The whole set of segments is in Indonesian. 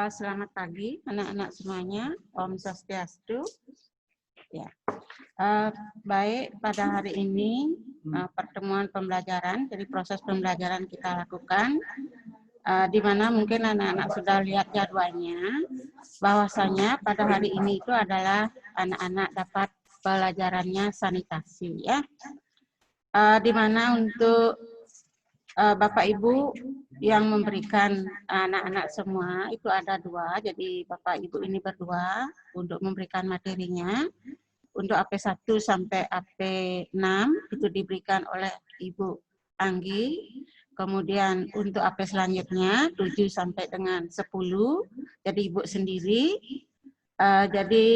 Selamat pagi anak-anak semuanya. Om Swastiastu. Ya. Baik, pada hari ini pertemuan pembelajaran, jadi proses pembelajaran kita lakukan, di mana mungkin anak-anak sudah lihat jadwalnya, bahwasanya pada hari ini itu adalah anak-anak dapat pelajarannya sanitasi, ya. Di mana untuk Bapak Ibu yang memberikan anak-anak semua itu ada 2, jadi Bapak Ibu ini berdua untuk memberikan materinya. Untuk AP1 sampai AP6 itu diberikan oleh Ibu Anggi. Kemudian untuk AP selanjutnya 7 sampai dengan 10, jadi Ibu sendiri. Jadi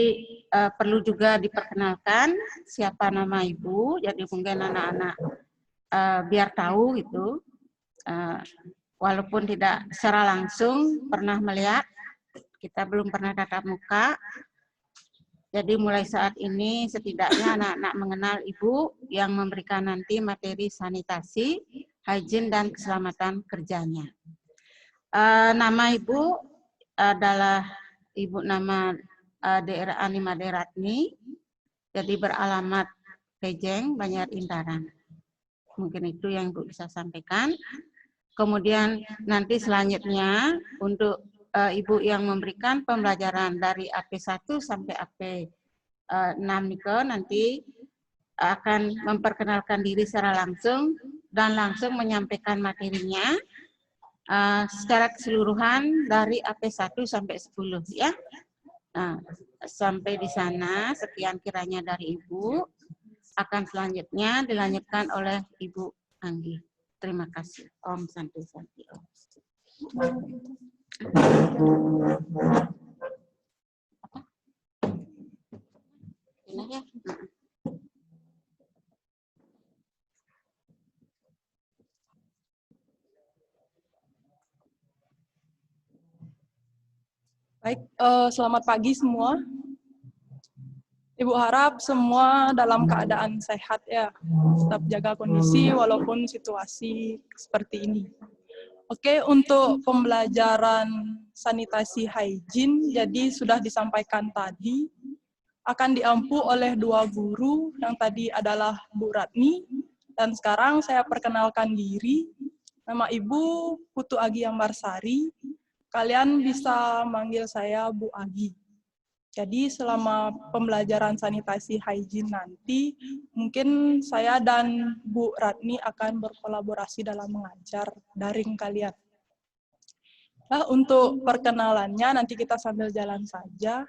perlu juga diperkenalkan siapa nama Ibu, jadi mungkin anak-anak biar tahu gitu. Walaupun tidak secara langsung pernah melihat, kita belum pernah tatap muka. Jadi mulai saat ini setidaknya anak-anak mengenal Ibu yang memberikan nanti materi sanitasi, hygiene, dan keselamatan kerjanya. Nama Ibu adalah Ibu nama daerah Anima Deratni, jadi beralamat Pejeng, Banjar Intaran. Mungkin itu yang Ibu bisa sampaikan. Kemudian nanti selanjutnya untuk Ibu yang memberikan pembelajaran dari AP1 sampai AP6 nanti akan memperkenalkan diri secara langsung dan langsung menyampaikan materinya secara keseluruhan dari AP1 sampai 10 ya. Nah, sampai di sana sekian kiranya dari Ibu. Akan selanjutnya dilanjutkan oleh Ibu Anggi. Terima kasih. Om Santi Santi Om. Ya. Baik, selamat pagi semua. Ibu harap semua dalam keadaan sehat ya, tetap jaga kondisi walaupun situasi seperti ini. Oke, untuk pembelajaran sanitasi hygiene, jadi sudah disampaikan tadi, akan diampu oleh 2 guru, yang tadi adalah Bu Ratni, dan sekarang saya perkenalkan diri, nama Ibu Putu Agi Ambarsari, kalian bisa manggil saya Bu Agi. Jadi selama pembelajaran sanitasi hygiene nanti, mungkin saya dan Bu Ratni akan berkolaborasi dalam mengajar daring kalian. Nah, untuk perkenalannya nanti kita sambil jalan saja.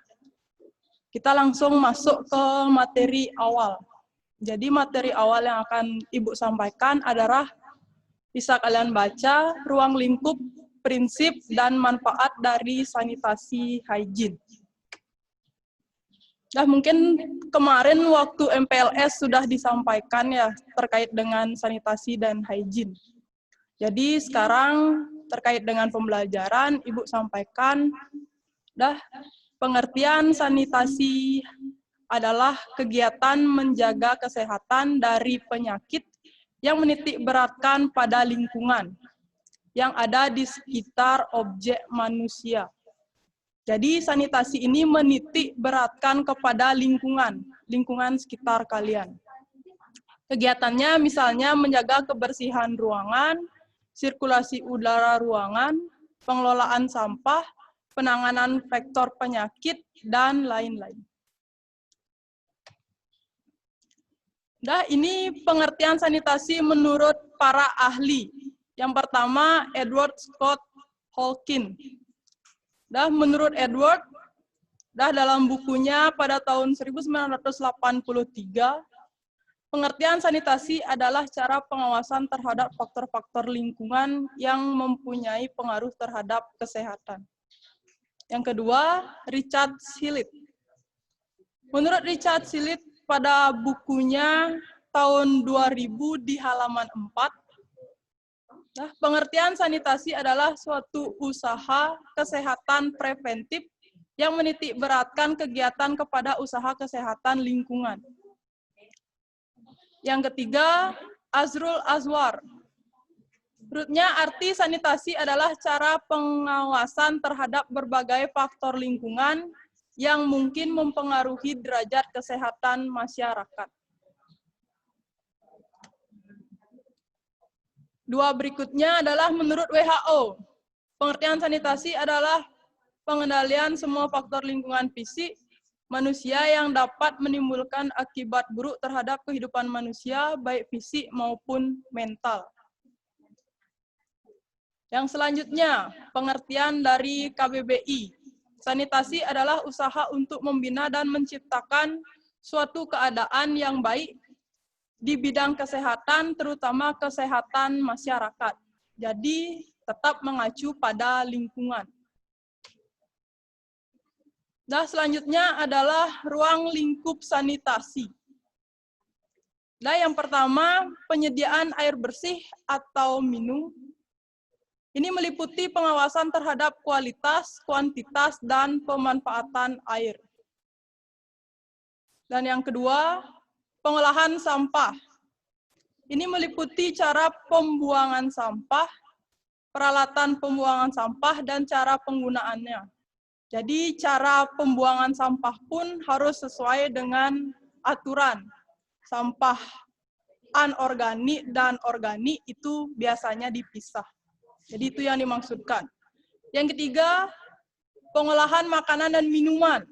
Kita langsung masuk ke materi awal. Jadi materi awal yang akan Ibu sampaikan adalah bisa kalian baca ruang lingkup, prinsip, dan manfaat dari sanitasi hygiene. Nah, mungkin kemarin waktu MPLS sudah disampaikan ya terkait dengan sanitasi dan hygiene. Jadi sekarang terkait dengan pembelajaran, Ibu sampaikan, pengertian sanitasi adalah kegiatan menjaga kesehatan dari penyakit yang menitik beratkan pada lingkungan yang ada di sekitar objek manusia. Jadi sanitasi ini menitik beratkan kepada lingkungan sekitar kalian. Kegiatannya misalnya menjaga kebersihan ruangan, sirkulasi udara ruangan, pengelolaan sampah, penanganan faktor penyakit, dan lain-lain. Nah, ini pengertian sanitasi menurut para ahli. Yang pertama, Edward Scott Holkin. Menurut Edward, dalam bukunya pada tahun 1983, pengertian sanitasi adalah cara pengawasan terhadap faktor-faktor lingkungan yang mempunyai pengaruh terhadap kesehatan. Yang kedua, Richard Sillett. Menurut Richard Sillett, pada bukunya tahun 2000 di halaman 4, pengertian sanitasi adalah suatu usaha kesehatan preventif yang menitik beratkan kegiatan kepada usaha kesehatan lingkungan. Yang ketiga, Azrul Azwar. Menurutnya, arti sanitasi adalah cara pengawasan terhadap berbagai faktor lingkungan yang mungkin mempengaruhi derajat kesehatan masyarakat. Dua berikutnya adalah menurut WHO. Pengertian sanitasi adalah pengendalian semua faktor lingkungan fisik manusia yang dapat menimbulkan akibat buruk terhadap kehidupan manusia, baik fisik maupun mental. Yang selanjutnya, pengertian dari KBBI. Sanitasi adalah usaha untuk membina dan menciptakan suatu keadaan yang baik di bidang kesehatan, terutama kesehatan masyarakat. Jadi, tetap mengacu pada lingkungan. Nah, selanjutnya adalah ruang lingkup sanitasi. Nah, yang pertama, penyediaan air bersih atau minum. Ini meliputi pengawasan terhadap kualitas, kuantitas, dan pemanfaatan air. Dan yang kedua, pengolahan sampah. Ini meliputi cara pembuangan sampah, peralatan pembuangan sampah, dan cara penggunaannya. Jadi cara pembuangan sampah pun harus sesuai dengan aturan. Sampah anorganik dan organik itu biasanya dipisah. Jadi itu yang dimaksudkan. Yang ketiga, pengolahan makanan dan minuman.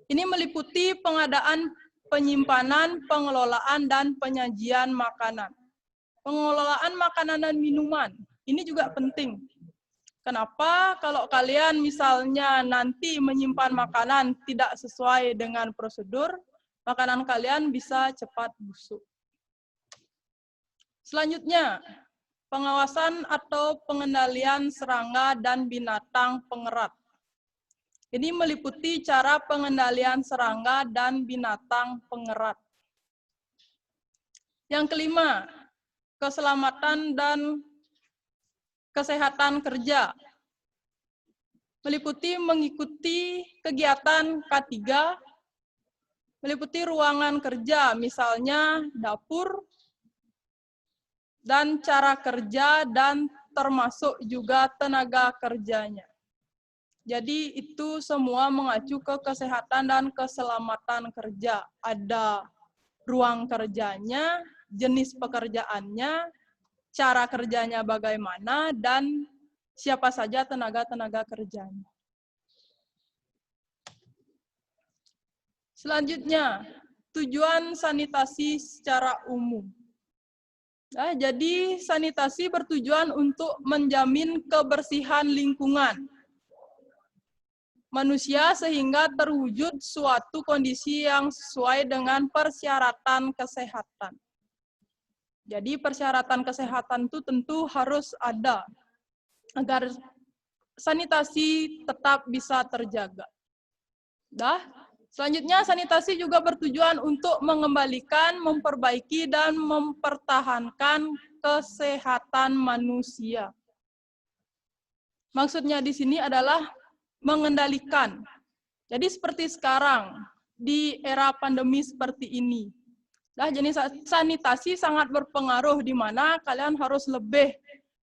Ini meliputi pengadaan, penyimpanan, pengelolaan, dan penyajian makanan. Pengelolaan makanan dan minuman, ini juga penting. Kenapa? Kalau kalian misalnya nanti menyimpan makanan tidak sesuai dengan prosedur, makanan kalian bisa cepat busuk. Selanjutnya, pengawasan atau pengendalian serangga dan binatang pengerat. Ini meliputi cara pengendalian serangga dan binatang pengerat. Yang kelima, keselamatan dan kesehatan kerja. Meliputi mengikuti kegiatan K3, meliputi ruangan kerja, misalnya dapur, dan cara kerja, dan termasuk juga tenaga kerjanya. Jadi itu semua mengacu ke kesehatan dan keselamatan kerja. Ada ruang kerjanya, jenis pekerjaannya, cara kerjanya bagaimana, dan siapa saja tenaga-tenaga kerjanya. Selanjutnya, tujuan sanitasi secara umum. Nah, jadi sanitasi bertujuan untuk menjamin kebersihan lingkungan manusia sehingga terwujud suatu kondisi yang sesuai dengan persyaratan kesehatan. Jadi persyaratan kesehatan itu tentu harus ada agar sanitasi tetap bisa terjaga. Selanjutnya, sanitasi juga bertujuan untuk mengembalikan, memperbaiki, dan mempertahankan kesehatan manusia. Maksudnya di sini adalah mengendalikan. Jadi seperti sekarang, di era pandemi seperti ini, jenis sanitasi sangat berpengaruh di mana kalian harus lebih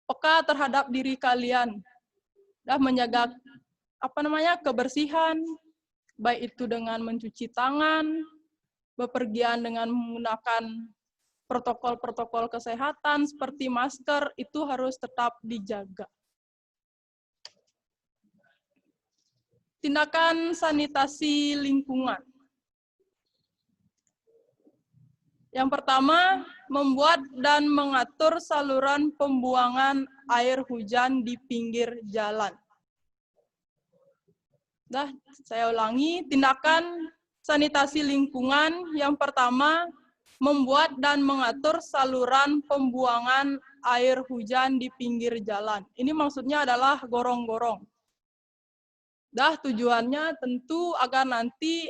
peka terhadap diri kalian. Menjaga kebersihan, baik itu dengan mencuci tangan, bepergian dengan menggunakan protokol-protokol kesehatan seperti masker, itu harus tetap dijaga. Tindakan sanitasi lingkungan. Yang pertama, membuat dan mengatur saluran pembuangan air hujan di pinggir jalan. Saya ulangi, tindakan sanitasi lingkungan yang pertama, membuat dan mengatur saluran pembuangan air hujan di pinggir jalan. Ini maksudnya adalah gorong-gorong. Tujuannya tentu agar nanti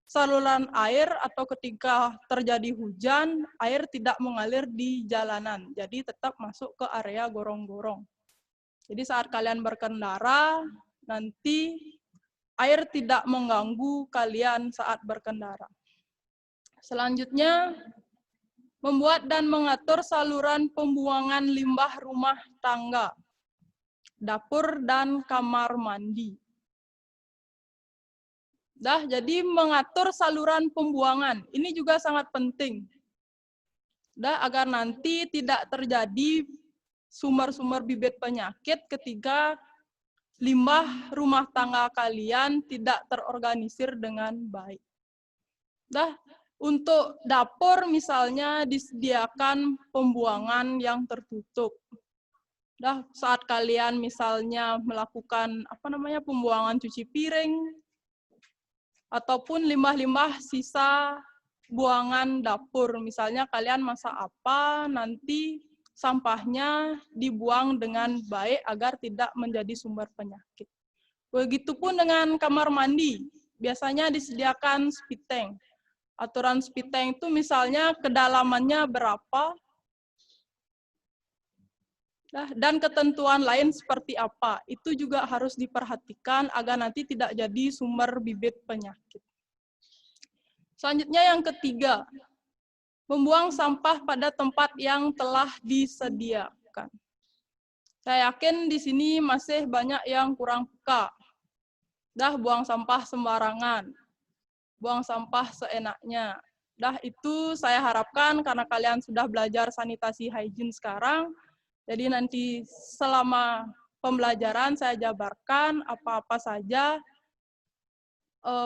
saluran air atau ketika terjadi hujan, air tidak mengalir di jalanan. Jadi tetap masuk ke area gorong-gorong. Jadi saat kalian berkendara, nanti air tidak mengganggu kalian saat berkendara. Selanjutnya, Membuat dan mengatur saluran pembuangan limbah rumah tangga, dapur dan kamar mandi. Jadi mengatur saluran pembuangan, ini juga sangat penting. Agar nanti tidak terjadi sumber-sumber bibit penyakit ketika limbah rumah tangga kalian tidak terorganisir dengan baik. Untuk dapur misalnya disediakan pembuangan yang tertutup. Saat kalian misalnya melakukan pembuangan cuci piring ataupun limbah-limbah sisa buangan dapur, misalnya kalian masak apa, nanti sampahnya dibuang dengan baik agar tidak menjadi sumber penyakit. Begitupun dengan kamar mandi, biasanya disediakan spit tank. Aturan spit tank itu misalnya kedalamannya berapa, dan ketentuan lain seperti apa. Itu juga harus diperhatikan agar nanti tidak jadi sumber bibit penyakit. Selanjutnya yang ketiga, membuang sampah pada tempat yang telah disediakan. Saya yakin di sini masih banyak yang kurang peka. Buang sampah sembarangan, buang sampah seenaknya. Itu saya harapkan karena kalian sudah belajar sanitasi hygiene sekarang, jadi nanti selama pembelajaran saya jabarkan apa-apa saja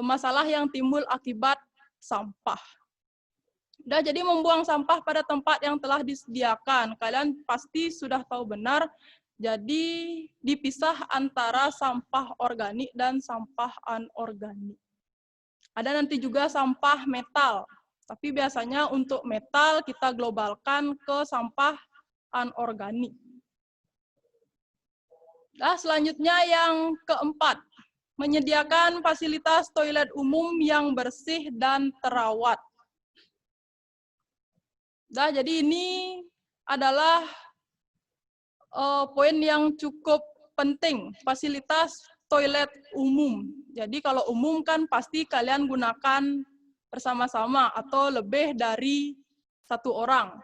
masalah yang timbul akibat sampah. Jadi membuang sampah pada tempat yang telah disediakan. Kalian pasti sudah tahu benar, jadi dipisah antara sampah organik dan sampah anorganik. Ada nanti juga sampah metal, tapi biasanya untuk metal kita globalkan ke sampah anorganik. Selanjutnya yang keempat, menyediakan fasilitas toilet umum yang bersih dan terawat. Jadi ini adalah poin yang cukup penting, fasilitas toilet umum. Jadi kalau umum kan pasti kalian gunakan bersama-sama atau lebih dari satu orang.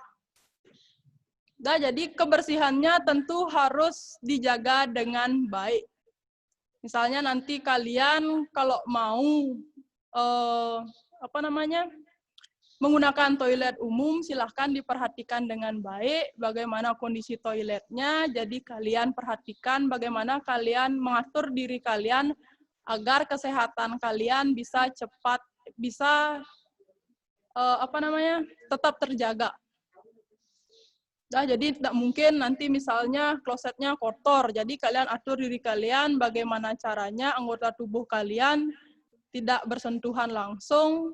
Jadi kebersihannya tentu harus dijaga dengan baik. Misalnya nanti kalian kalau mau menggunakan toilet umum, silahkan diperhatikan dengan baik bagaimana kondisi toiletnya. Jadi kalian perhatikan bagaimana kalian mengatur diri kalian agar kesehatan kalian bisa tetap terjaga. Jadi tidak mungkin nanti misalnya klosetnya kotor, jadi kalian atur diri kalian bagaimana caranya anggota tubuh kalian tidak bersentuhan langsung,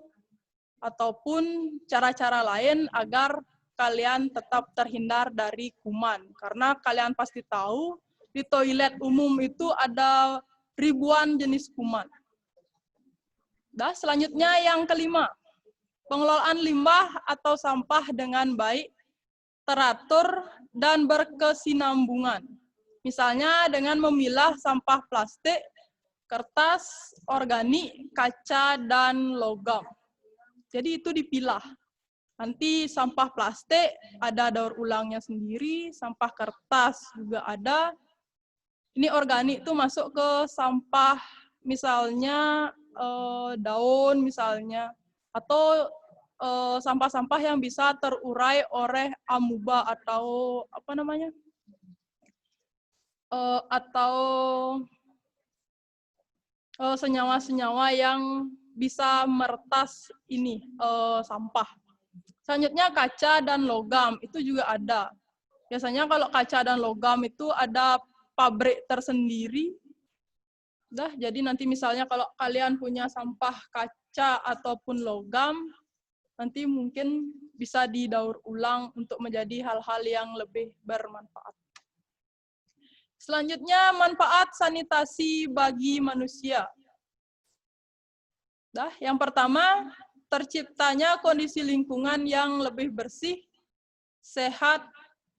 ataupun cara-cara lain agar kalian tetap terhindar dari kuman. Karena kalian pasti tahu, di toilet umum itu ada ribuan jenis kuman. Selanjutnya yang kelima, pengelolaan limbah atau sampah dengan baik, teratur, dan berkesinambungan. Misalnya dengan memilah sampah plastik, kertas, organik, kaca, dan logam. Jadi itu dipilah. Nanti sampah plastik ada daur ulangnya sendiri, sampah kertas juga ada. Ini organik itu masuk ke sampah misalnya daun misalnya, atau sampah-sampah yang bisa terurai oleh amuba atau senyawa-senyawa yang bisa meretas ini sampah. Selanjutnya kaca dan logam itu juga ada. Biasanya kalau kaca dan logam itu ada pabrik tersendiri. Jadi nanti misalnya kalau kalian punya sampah kaca ataupun logam, nanti mungkin bisa didaur ulang untuk menjadi hal-hal yang lebih bermanfaat. Selanjutnya, manfaat sanitasi bagi manusia. Yang pertama, terciptanya kondisi lingkungan yang lebih bersih, sehat,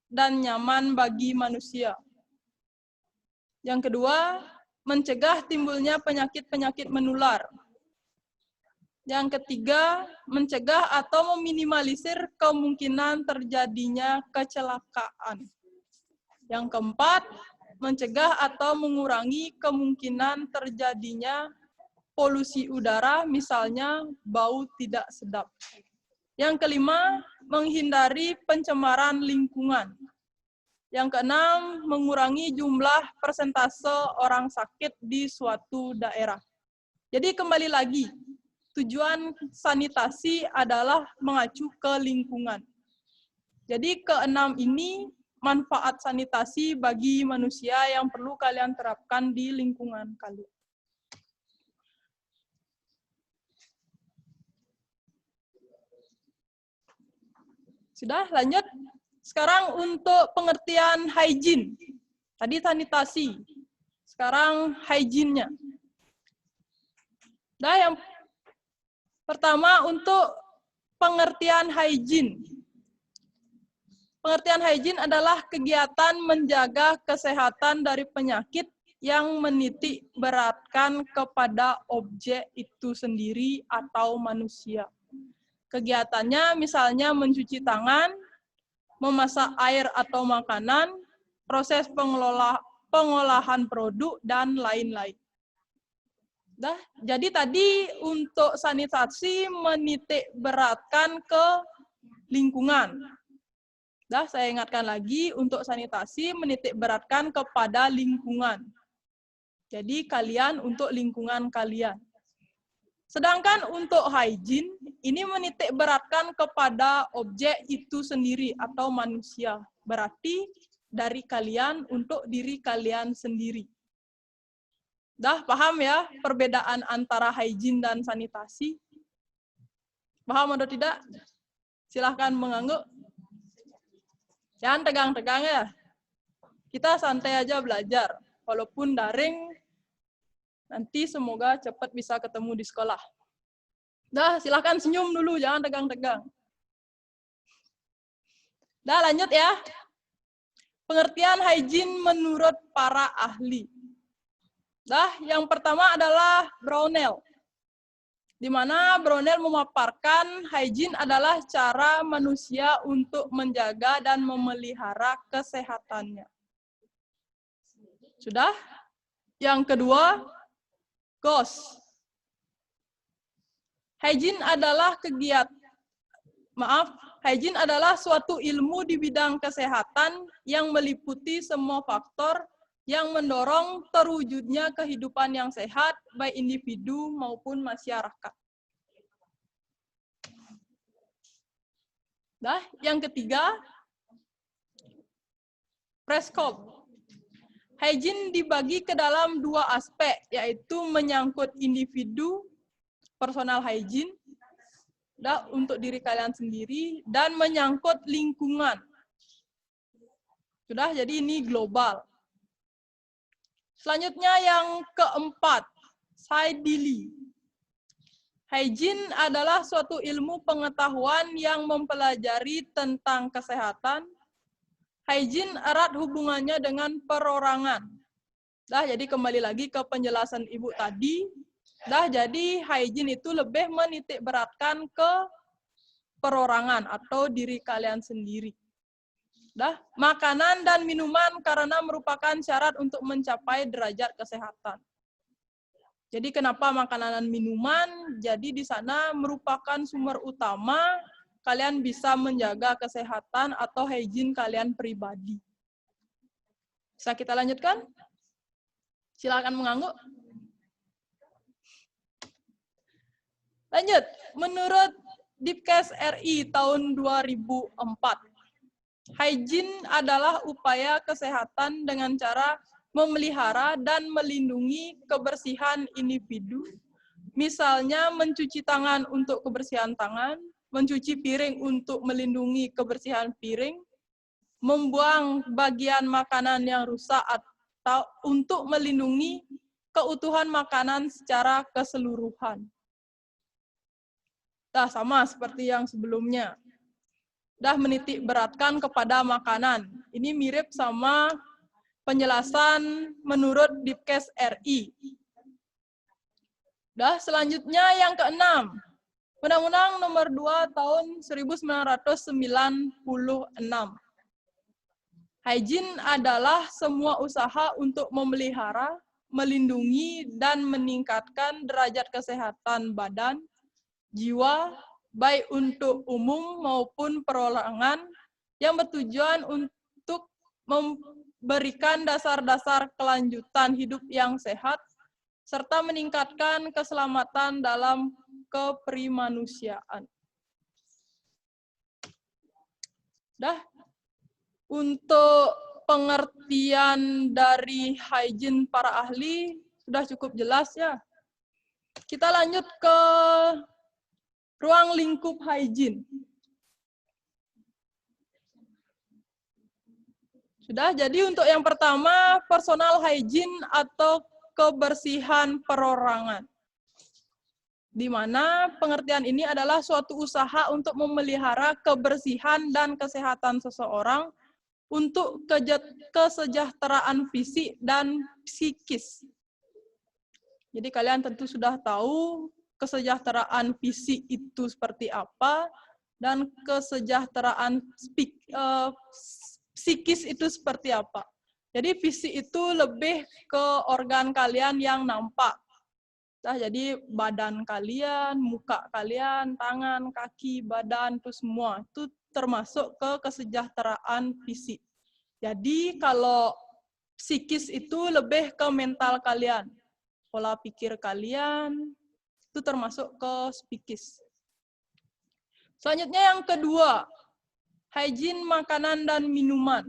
dan nyaman bagi manusia. Yang kedua, mencegah timbulnya penyakit-penyakit menular. Yang ketiga, mencegah atau meminimalisir kemungkinan terjadinya kecelakaan. Yang keempat, mencegah atau mengurangi kemungkinan terjadinya polusi udara, misalnya bau tidak sedap. Yang kelima, menghindari pencemaran lingkungan. Yang keenam, mengurangi jumlah persentase orang sakit di suatu daerah. Jadi kembali lagi, tujuan sanitasi adalah mengacu ke lingkungan. Jadi keenam ini manfaat sanitasi bagi manusia yang perlu kalian terapkan di lingkungan kalian. Sudah, lanjut. Sekarang untuk pengertian hygiene. Tadi sanitasi. Sekarang hygiene-nya. Nah, yang pertama untuk pengertian hygiene. Pengertian hygiene adalah kegiatan menjaga kesehatan dari penyakit yang menitik beratkan kepada objek itu sendiri atau manusia. Kegiatannya misalnya mencuci tangan, memasak air atau makanan, proses pengolahan produk, dan lain-lain. Nah, jadi tadi untuk sanitasi menitik beratkan ke lingkungan. Nah, saya ingatkan lagi untuk sanitasi menitik beratkan kepada lingkungan. Jadi kalian untuk lingkungan kalian. Sedangkan untuk hygiene, ini menitik beratkan kepada objek itu sendiri atau manusia. Berarti dari kalian untuk diri kalian sendiri. Dah paham ya perbedaan antara hygiene dan sanitasi? Paham atau tidak? Silahkan mengangguk. Jangan tegang-tegang ya. Kita santai aja belajar. Walaupun daring, nanti semoga cepat bisa ketemu di sekolah. Dah, silahkan senyum dulu, jangan tegang-tegang. Dah, lanjut ya. Pengertian hygiene menurut para ahli. Dah, yang pertama adalah Brownell. Di mana Brownell memaparkan hygiene adalah cara manusia untuk menjaga dan memelihara kesehatannya. Sudah? Yang kedua, Ghost. Hygiene adalah hygiene adalah suatu ilmu di bidang kesehatan yang meliputi semua faktor yang mendorong terwujudnya kehidupan yang sehat baik individu maupun masyarakat. Nah, yang ketiga, Prescott. Hygiene dibagi ke dalam dua aspek, yaitu menyangkut individu, personal hygiene, untuk diri kalian sendiri, dan menyangkut lingkungan. Sudah, jadi ini global. Selanjutnya yang keempat, Saidili. Hygiene adalah suatu ilmu pengetahuan yang mempelajari tentang kesehatan. Hygiene erat hubungannya dengan perorangan. Jadi kembali lagi ke penjelasan Ibu tadi. Jadi hygiene itu lebih menitik beratkan ke perorangan atau diri kalian sendiri. Makanan dan minuman karena merupakan syarat untuk mencapai derajat kesehatan. Jadi kenapa makanan dan minuman? Jadi di sana merupakan sumber utama kalian bisa menjaga kesehatan atau hygiene kalian pribadi. Bisa kita lanjutkan? Silakan mengangguk. Lanjut, menurut Dipkes RI tahun 2004, hygiene adalah upaya kesehatan dengan cara memelihara dan melindungi kebersihan individu, misalnya mencuci tangan untuk kebersihan tangan, mencuci piring untuk melindungi kebersihan piring, membuang bagian makanan yang rusak atau untuk melindungi keutuhan makanan secara keseluruhan. Sama seperti yang sebelumnya. Menitik beratkan kepada makanan. Ini mirip sama penjelasan menurut Dipkes RI. Selanjutnya yang keenam, Undang-Undang Nomor 2 Tahun 1996. Hygiene adalah semua usaha untuk memelihara, melindungi, dan meningkatkan derajat kesehatan badan, jiwa, baik untuk umum maupun perorangan, yang bertujuan untuk memberikan dasar-dasar kelanjutan hidup yang sehat, serta meningkatkan keselamatan dalam keprimanusiaan. Untuk pengertian dari hygiene para ahli sudah cukup jelas ya. Kita lanjut ke ruang lingkup hygiene. Sudah, jadi untuk yang pertama, personal hygiene atau kebersihan perorangan. Di mana pengertian ini adalah suatu usaha untuk memelihara kebersihan dan kesehatan seseorang untuk kesejahteraan fisik dan psikis. Jadi kalian tentu sudah tahu kesejahteraan fisik itu seperti apa dan kesejahteraan psikis itu seperti apa. Jadi fisik itu lebih ke organ kalian yang nampak. Nah, jadi badan kalian, muka kalian, tangan, kaki, badan, itu semua. Itu termasuk ke kesejahteraan fisik. Jadi kalau psikis itu lebih ke mental kalian. Pola pikir kalian, itu termasuk ke psikis. Selanjutnya yang kedua, hygiene makanan dan minuman.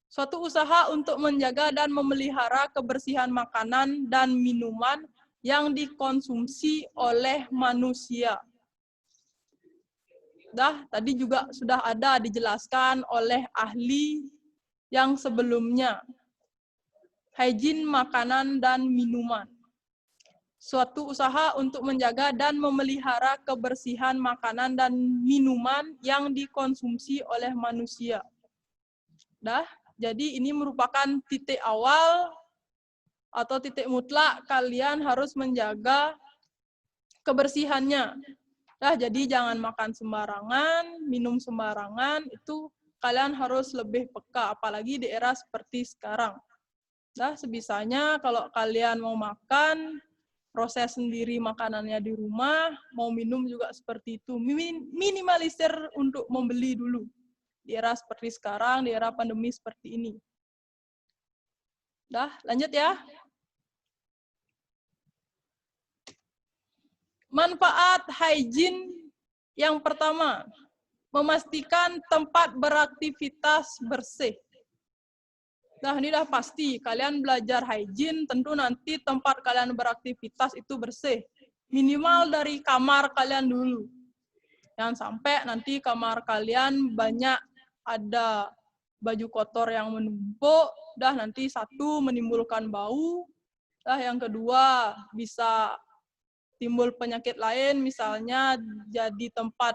Suatu usaha untuk menjaga dan memelihara kebersihan makanan dan minuman yang dikonsumsi oleh manusia. Tadi juga sudah ada dijelaskan oleh ahli yang sebelumnya. Hygiene makanan dan minuman. Suatu usaha untuk menjaga dan memelihara kebersihan makanan dan minuman yang dikonsumsi oleh manusia. Jadi ini merupakan titik awal atau titik mutlak kalian harus menjaga kebersihannya. Jadi jangan makan sembarangan, minum sembarangan, itu kalian harus lebih peka, apalagi di era seperti sekarang. Sebisanya kalau kalian mau makan, proses sendiri makanannya di rumah, mau minum juga seperti itu. Minimalisir untuk membeli dulu. Di era seperti sekarang, di era pandemi seperti ini. Lanjut ya. Manfaat hygiene yang pertama, memastikan tempat beraktivitas bersih. Ini udah pasti, kalian belajar hygiene, tentu nanti tempat kalian beraktivitas itu bersih. Minimal dari kamar kalian dulu. Jangan sampai nanti kamar kalian banyak ada baju kotor yang menumpuk, nanti satu menimbulkan bau, yang kedua bisa timbul penyakit lain, misalnya jadi tempat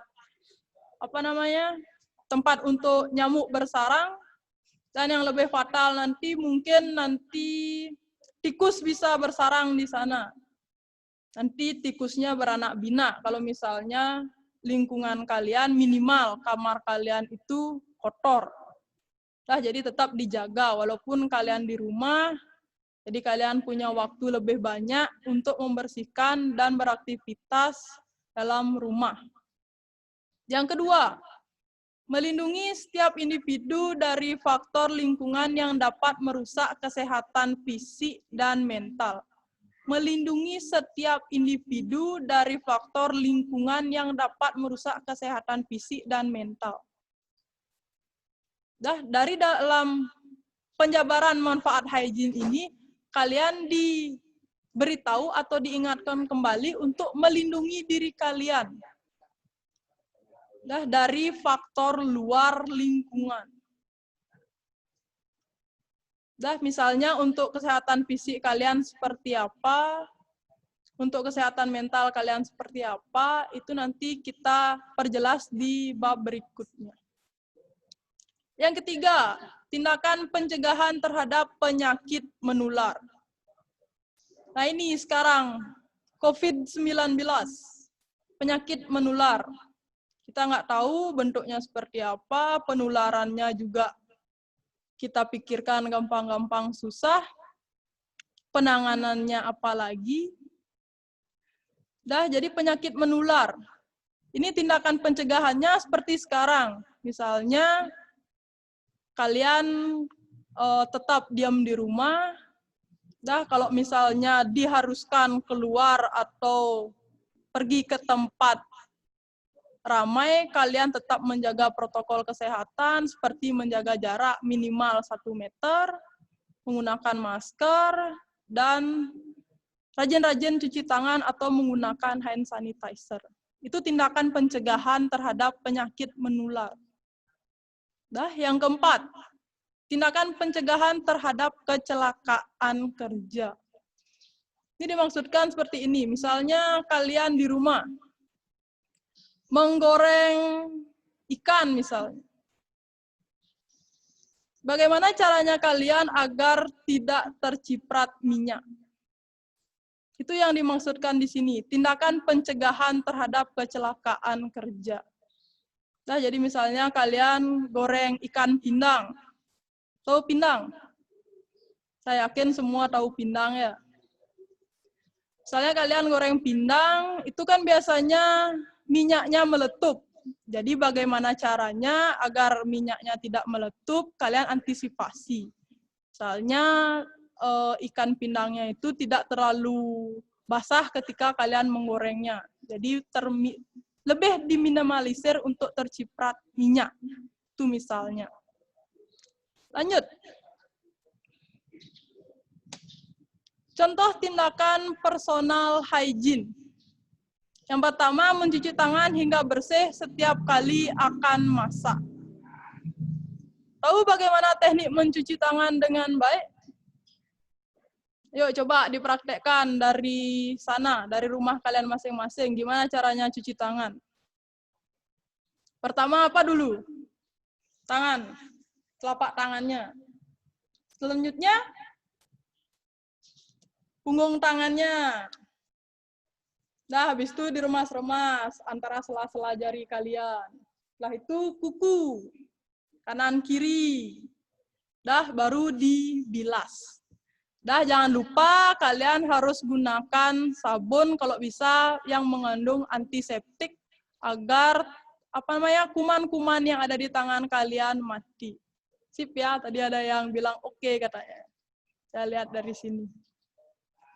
tempat untuk nyamuk bersarang, dan yang lebih fatal mungkin tikus bisa bersarang di sana. Nanti tikusnya beranak binak kalau misalnya lingkungan kalian minimal kamar kalian itu kotor. Jadi tetap dijaga walaupun kalian di rumah. Jadi kalian punya waktu lebih banyak untuk membersihkan dan beraktivitas dalam rumah. Yang kedua, melindungi setiap individu dari faktor lingkungan yang dapat merusak kesehatan fisik dan mental. Melindungi setiap individu dari faktor lingkungan yang dapat merusak kesehatan fisik dan mental. Dari dalam penjabaran manfaat hygiene ini, kalian diberitahu atau diingatkan kembali untuk melindungi diri kalian dari faktor luar lingkungan. Misalnya untuk kesehatan fisik kalian seperti apa, untuk kesehatan mental kalian seperti apa, itu nanti kita perjelas di bab berikutnya. Yang ketiga, tindakan pencegahan terhadap penyakit menular. Ini sekarang COVID-19. penyakit menular. Kita nggak tahu bentuknya seperti apa, penularannya juga kita pikirkan gampang-gampang susah, penanganannya apalagi. Jadi penyakit menular. Ini tindakan pencegahannya seperti sekarang. Misalnya kalian tetap diam di rumah. Kalau misalnya diharuskan keluar atau pergi ke tempat ramai, kalian tetap menjaga protokol kesehatan seperti menjaga jarak minimal 1 meter, menggunakan masker, dan rajin-rajin cuci tangan atau menggunakan hand sanitizer. Itu tindakan pencegahan terhadap penyakit menular. Yang keempat, tindakan pencegahan terhadap kecelakaan kerja. Ini dimaksudkan seperti ini, misalnya kalian di rumah menggoreng ikan misalnya. Bagaimana caranya kalian agar tidak terciprat minyak? Itu yang dimaksudkan di sini, tindakan pencegahan terhadap kecelakaan kerja. Jadi misalnya kalian goreng ikan pindang. Tahu pindang? Saya yakin semua tahu pindang ya. Misalnya kalian goreng pindang, itu kan biasanya minyaknya meletup. Jadi bagaimana caranya agar minyaknya tidak meletup, kalian antisipasi. Misalnya ikan pindangnya itu tidak terlalu basah ketika kalian menggorengnya. Jadi lebih diminimalisir untuk terciprat minyak. Itu misalnya. Lanjut. Contoh tindakan personal hygiene. Yang pertama, mencuci tangan hingga bersih setiap kali akan masak. Tahu bagaimana teknik mencuci tangan dengan baik? Yuk coba dipraktekkan dari sana, dari rumah kalian masing-masing. Gimana caranya cuci tangan? Pertama apa dulu? Tangan, telapak tangannya. Selanjutnya, punggung tangannya. Habis itu diremas-remas antara sela-sela jari kalian. Setelah itu kuku, kanan kiri. Baru dibilas. Jangan lupa kalian harus gunakan sabun kalau bisa yang mengandung antiseptik agar kuman-kuman yang ada di tangan kalian mati. Sip ya, tadi ada yang bilang oke katanya. Saya lihat dari sini.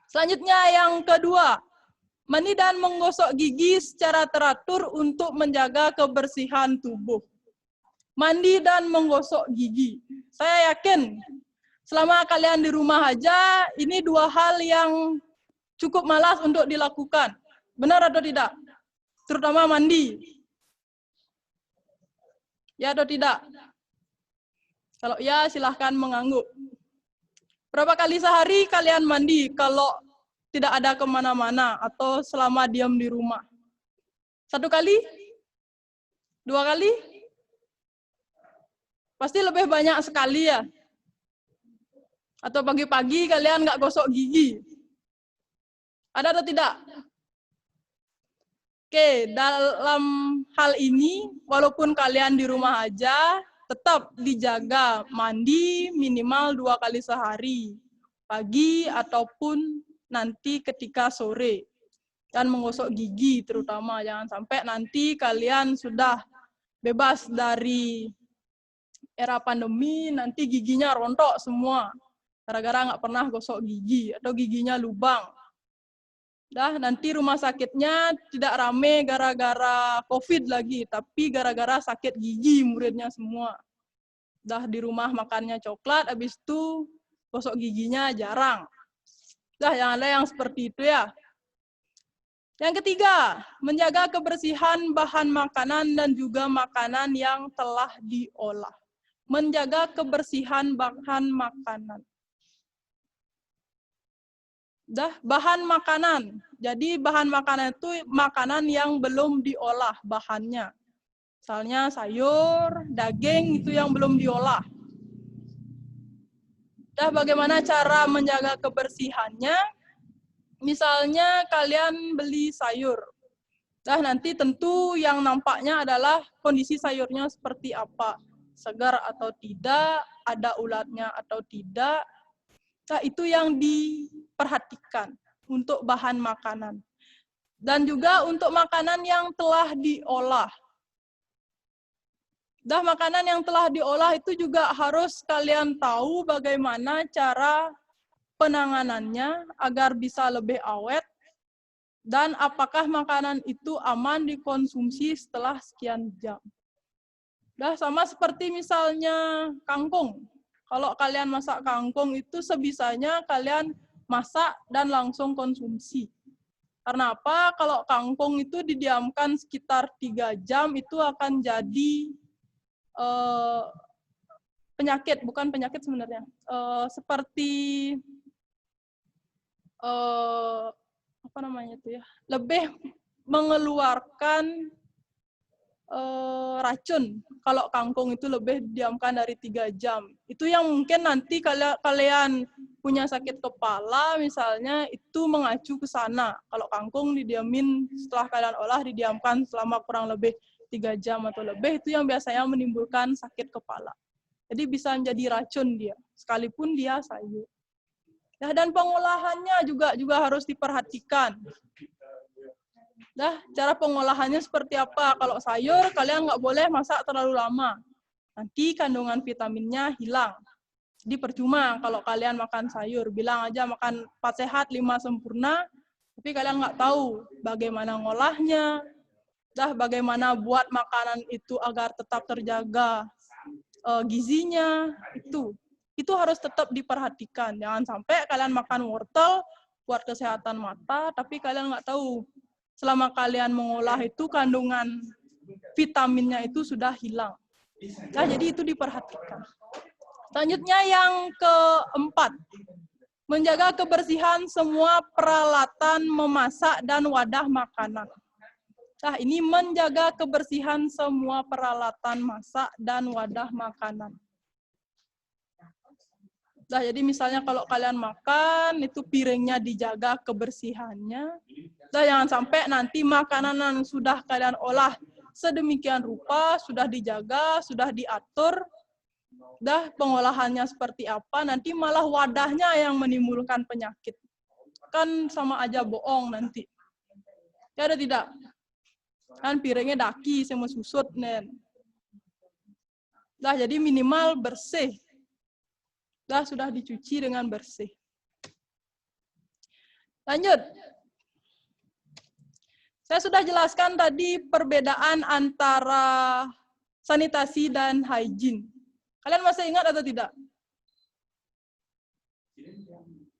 Selanjutnya yang kedua, mandi dan menggosok gigi secara teratur untuk menjaga kebersihan tubuh. Mandi dan menggosok gigi. Saya yakin selama kalian di rumah aja, ini 2 hal yang cukup malas untuk dilakukan. Benar atau tidak? Terutama mandi. Ya atau tidak? Kalau ya, silahkan mengangguk. Berapa kali sehari kalian mandi kalau tidak ada kemana-mana atau selama diam di rumah? 1 kali? 2 kali? Pasti lebih banyak sekali ya. Atau pagi-pagi kalian nggak gosok gigi? Ada atau tidak? Oke, dalam hal ini, walaupun kalian di rumah aja, tetap dijaga mandi minimal 2 kali sehari. Pagi ataupun nanti ketika sore. Dan menggosok gigi terutama, jangan sampai nanti kalian sudah bebas dari era pandemi, nanti giginya rontok semua. Gara-gara nggak pernah gosok gigi atau giginya lubang. Nanti rumah sakitnya tidak rame gara-gara COVID lagi, tapi gara-gara sakit gigi muridnya semua. Di rumah makannya coklat, habis itu gosok giginya jarang. Yang ada yang seperti itu ya. Yang ketiga, menjaga kebersihan bahan makanan dan juga makanan yang telah diolah. Menjaga kebersihan bahan makanan. Bahan makanan. Jadi bahan makanan itu makanan yang belum diolah bahannya. Misalnya sayur, daging itu yang belum diolah. Bagaimana cara menjaga kebersihannya? Misalnya kalian beli sayur. Nah, nanti tentu yang nampaknya adalah kondisi sayurnya seperti apa. Segar atau tidak, ada ulatnya atau tidak. Nah, itu yang diperhatikan untuk bahan makanan. Dan juga untuk makanan yang telah diolah. Dah makanan yang telah diolah itu juga harus kalian tahu bagaimana cara penanganannya agar bisa lebih awet dan apakah makanan itu aman dikonsumsi setelah sekian jam. Dah sama seperti misalnya kangkung. Kalau kalian masak kangkung itu sebisanya kalian masak dan langsung konsumsi. Karena apa? Kalau kangkung itu didiamkan sekitar 3 jam itu akan jadi penyakit, bukan penyakit sebenarnya, seperti apa namanya itu ya, lebih mengeluarkan racun kalau kangkung itu lebih didiamkan dari 3 jam. Itu yang mungkin nanti kalian punya sakit kepala misalnya itu mengacu ke sana. Kalau kangkung didiamin setelah kalian olah didiamkan selama kurang lebih 3 jam atau lebih, itu yang biasanya menimbulkan sakit kepala. Jadi bisa menjadi racun dia, sekalipun dia sayur. Nah, dan pengolahannya juga harus diperhatikan. Nah, cara pengolahannya seperti apa? Kalau sayur, kalian nggak boleh masak terlalu lama. Nanti kandungan vitaminnya hilang. Jadi percuma kalau kalian makan sayur. Bilang aja makan 4 sehat, 5 sempurna, tapi kalian nggak tahu bagaimana ngolahnya, bagaimana buat makanan itu agar tetap terjaga gizinya, itu harus tetap diperhatikan. Jangan sampai kalian makan wortel buat kesehatan mata, tapi kalian nggak tahu selama kalian mengolah itu kandungan vitaminnya itu sudah hilang. Nah, jadi itu diperhatikan. Selanjutnya yang keempat, menjaga kebersihan semua peralatan memasak dan wadah makanan. Nah, ini menjaga kebersihan semua peralatan masak dan wadah makanan. Nah, jadi misalnya kalau kalian makan, itu piringnya dijaga kebersihannya. Nah, jangan sampai nanti makanan yang sudah kalian olah sedemikian rupa, sudah dijaga, sudah diatur, pengolahannya seperti apa, nanti malah wadahnya yang menimbulkan penyakit. Kan sama aja bohong nanti. Ya ada tidak? Kan piringnya daki sama susut nen. Jadi minimal bersih. Sudah dicuci dengan bersih. Lanjut. Saya sudah jelaskan tadi perbedaan antara sanitasi dan hygiene. Kalian masih ingat atau tidak?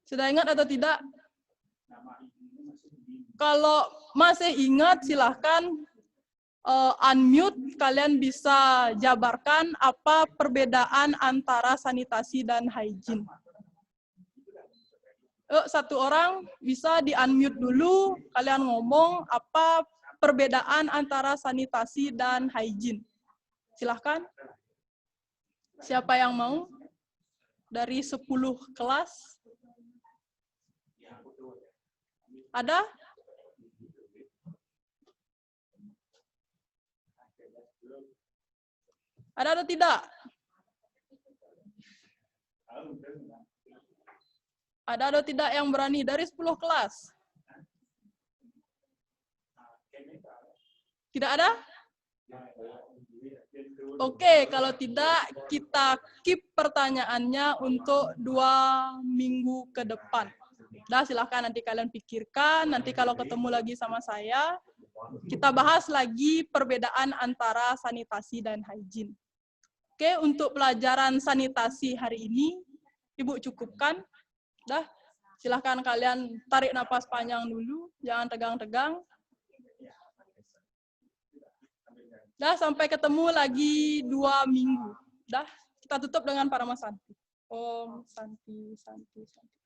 Sudah ingat atau tidak? Kalau masih ingat, silahkan unmute, kalian bisa jabarkan apa perbedaan antara sanitasi dan hygiene. Satu orang bisa di-unmute dulu, kalian ngomong apa perbedaan antara sanitasi dan hygiene. Silahkan. Siapa yang mau? Dari 10 kelas? Ada? Ada atau tidak? Ada atau tidak yang berani? Dari 10 kelas? Tidak ada? Oke, kalau tidak, kita keep pertanyaannya untuk 2 minggu ke depan. Silahkan nanti kalian pikirkan, nanti kalau ketemu lagi sama saya, kita bahas lagi perbedaan antara sanitasi dan hygiene. Oke, untuk pelajaran sanitasi hari ini, Ibu cukupkan. Silahkan kalian tarik napas panjang dulu, jangan tegang-tegang. Sampai ketemu lagi 2 minggu. Kita tutup dengan Parama Santi. Om Santi, Santi, Santi.